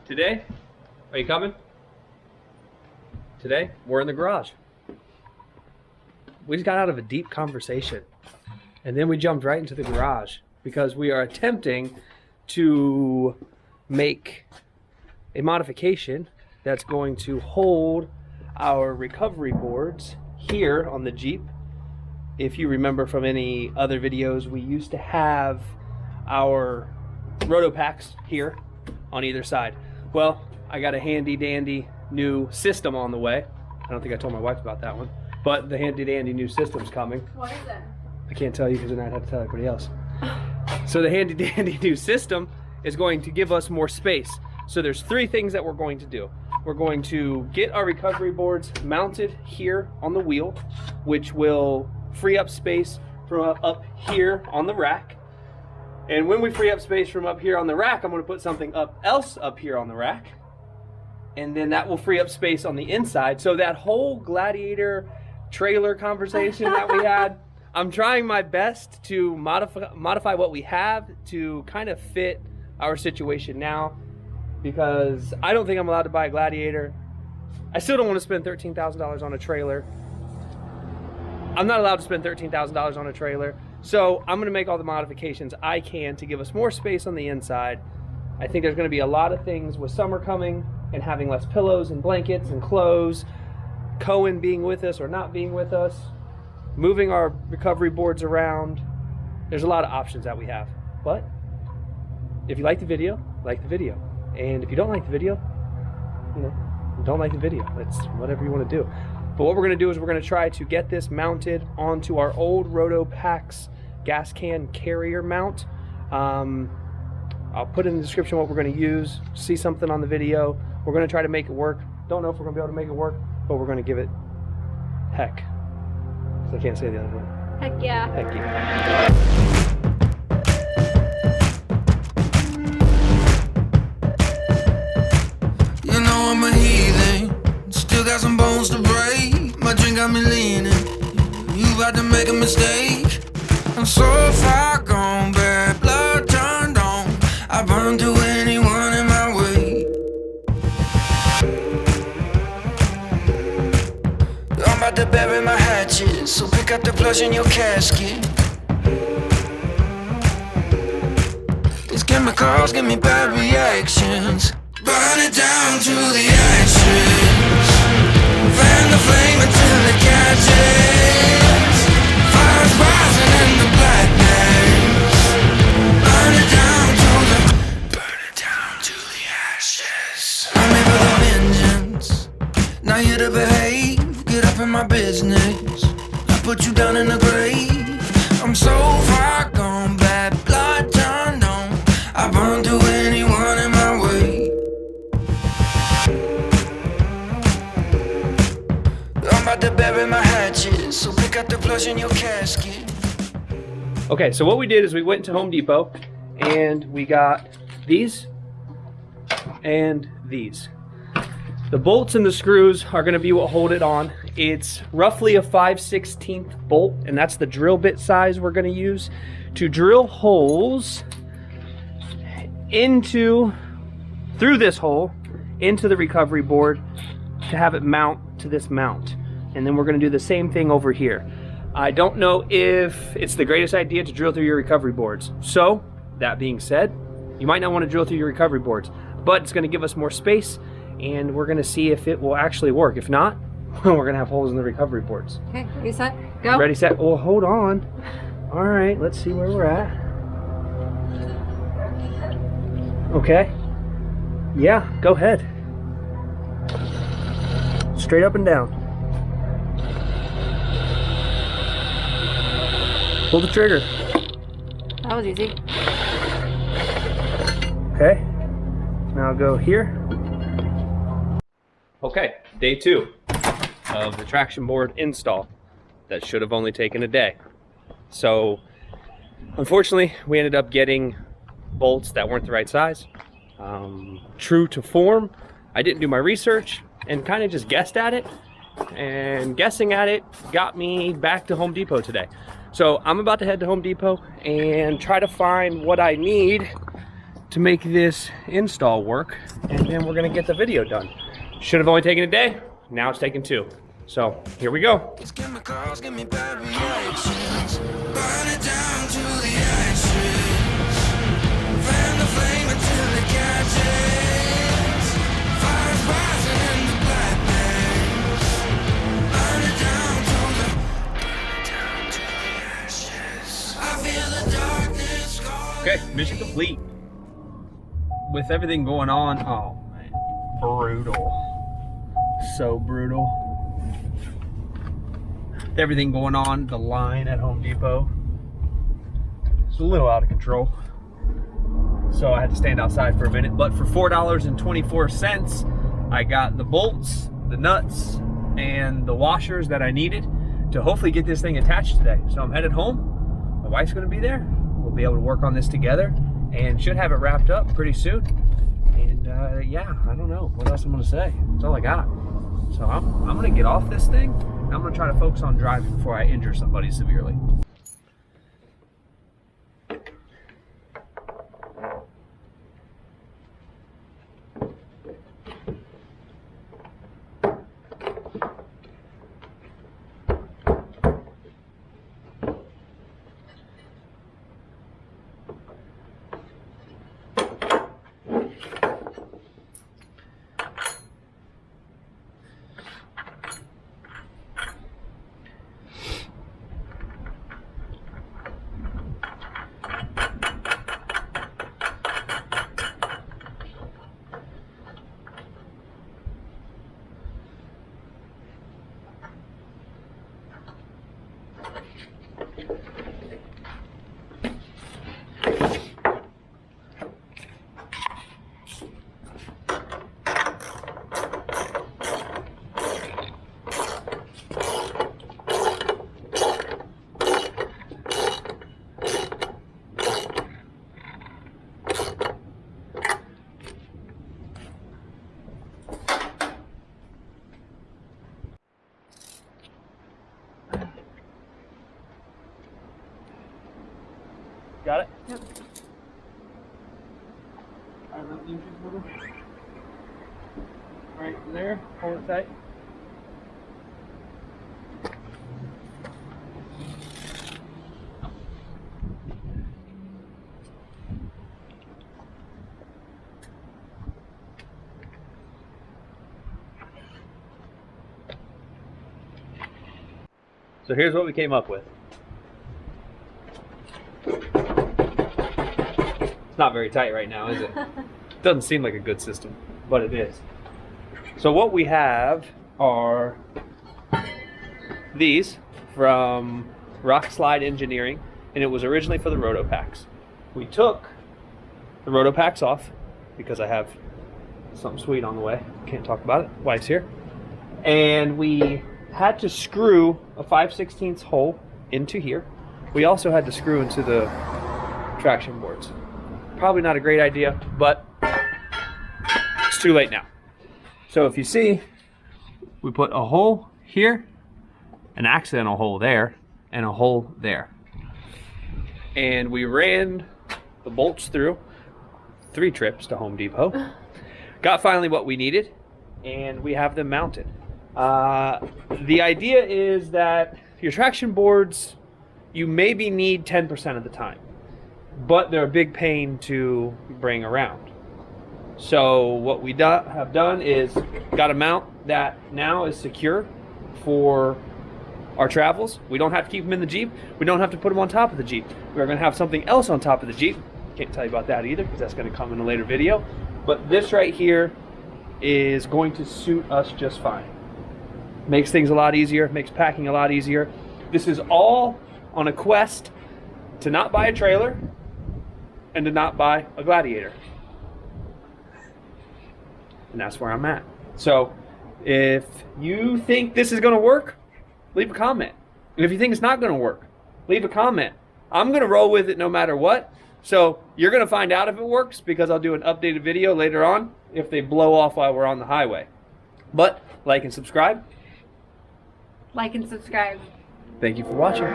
Today, are you coming? Today, we're in the garage. We just got out of a deep conversation and then we jumped right into the garage because we are attempting to make a modification that's going to hold our recovery boards here on the Jeep. If you remember from any other videos, we used to have our rotopax here on either side. Well, I got a handy dandy new system on the way. I don't think I told my wife about that one, but the handy dandy new system's coming. What is it? I can't tell you because then I'd have to tell everybody else. So the handy dandy new system is going to give us more space. So there's three things that we're going to do. We're going to get our recovery boards mounted here on the wheel, which will free up space from up here on the rack. And when we free up space from up here on the rack, I'm going to put something else up here on the rack. And then that will free up space on the inside. So that whole Gladiator trailer conversation that we had, I'm trying my best to modify what we have to kind of fit our situation now, because I don't think I'm allowed to buy a Gladiator. I still don't want to spend $13,000 on a trailer. I'm not allowed to spend $13,000 on a trailer. So I'm going to make all the modifications I can to give us more space on the inside. I think there's going to be a lot of things with summer coming and having less pillows and blankets and clothes, Cohen being with us or not being with us, moving our recovery boards around. There's a lot of options that we have. But if you like the video, like the video. And if you don't like the video, don't like the video. It's whatever you want to do. But what we're going to do is we're going to try to get this mounted onto our old rotopax gas can carrier mount. I'll put in the description what we're going to use. See something on the video. We're going to try to make it work. Don't know if we're going to be able to make it work, but we're going to give it heck. I can't say the other word. Heck yeah. Heck yeah. You know I'm a heathen, still got some bones to break. My drink got me leaning, you about to make a mistake. I'm so far gone, bad blood turned on. I burn to anyone in my way. I'm about to bury my hatchet, so pick up the plush in your casket. These chemicals give me bad reactions. Burn it down to the ashes. Fan the flame until it catches. Fire's rising in the blackness. Burn it down to the ashes. I'm here for the vengeance, not here to behave. Get up in my business, I put you down in the grave. I'm so far gone, bad blood turned on. I burn to anyone in my way. About to bury my hatchet, so pick up the plush in your casket. Okay, so what we did is we went to Home Depot and we got these and these. The bolts and the screws are going to be what hold it on. It's roughly a 5/16 bolt, and that's the drill bit size we're going to use to drill holes through this hole into the recovery board to have it mount to this mount. And then we're going to do the same thing over here. I don't know if it's the greatest idea to drill through your recovery boards. So, that being said, you might not want to drill through your recovery boards, but it's going to give us more space, and we're going to see if it will actually work. If not, we're going to have holes in the recovery boards. Okay, ready, set, go. Ready, set. Oh, hold on. All right, let's see where we're at. Okay. Yeah, go ahead. Straight up and down. Pull the trigger. That was easy. Okay. Now go here. Okay, day 2 of the traction board install. That should have only taken a day. So, unfortunately, we ended up getting bolts that weren't the right size. True to form, I didn't do my research and kind of just guessed at it. And guessing at it got me back to Home Depot today. So I'm about to head to Home Depot and try to find what I need to make this install work, and then we're gonna get the video done. Should have only taken a day, now it's taken 2. So here we go. These chemicals give me bad reactions. Burn it down to the ashes. Fan the flame until it catches. Fire's rising in the blackness. Burn it down to the ashes. I feel the darkness calling. Okay, mission complete. With everything going on, oh man, brutal. So brutal. Everything going on, the line at Home Depot, it's a little out of control. So I had to stand outside for a minute, but for $4.24, I got the bolts, the nuts, and the washers that I needed to hopefully get this thing attached today. So I'm headed home. My wife's gonna be there. We'll be able to work on this together and should have it wrapped up pretty soon. And yeah, I don't know what else I'm gonna say. That's all I got. So I'm gonna get off this thing. I'm gonna try to focus on driving before I injure somebody severely. Got it? Yep. Right there, hold it tight. So here's what we came up with. It's not very tight right now, is it? Doesn't seem like a good system, but it is. So what we have are these from Rock Slide Engineering, and it was originally for the rotopax. We took the rotopax off because I have something sweet on the way. Can't talk about it. Wife's here. And we had to screw a 5/16 hole into here. We also had to screw into the traction boards. Probably not a great idea, but it's too late now. So if you see, we put a hole here, an accidental hole there, and a hole there. And we ran the bolts through 3 trips to Home Depot. Got finally what we needed, and we have them mounted. The idea is that your traction boards, you maybe need 10% of the time, but they're a big pain to bring around. So what we have done is got a mount that now is secure for our travels. We don't have to keep them in the Jeep. We don't have to put them on top of the Jeep. We're going to have something else on top of the Jeep. Can't tell you about that either because that's going to come in a later video. But this right here is going to suit us just fine. Makes things a lot easier, makes packing a lot easier. This is all on a quest to not buy a trailer and to not buy a Gladiator. And that's where I'm at. So if you think this is gonna work, leave a comment. And if you think it's not gonna work, leave a comment. I'm gonna roll with it no matter what. So you're gonna find out if it works because I'll do an updated video later on if they blow off while we're on the highway. But like and subscribe. Like and subscribe. Thank you for watching.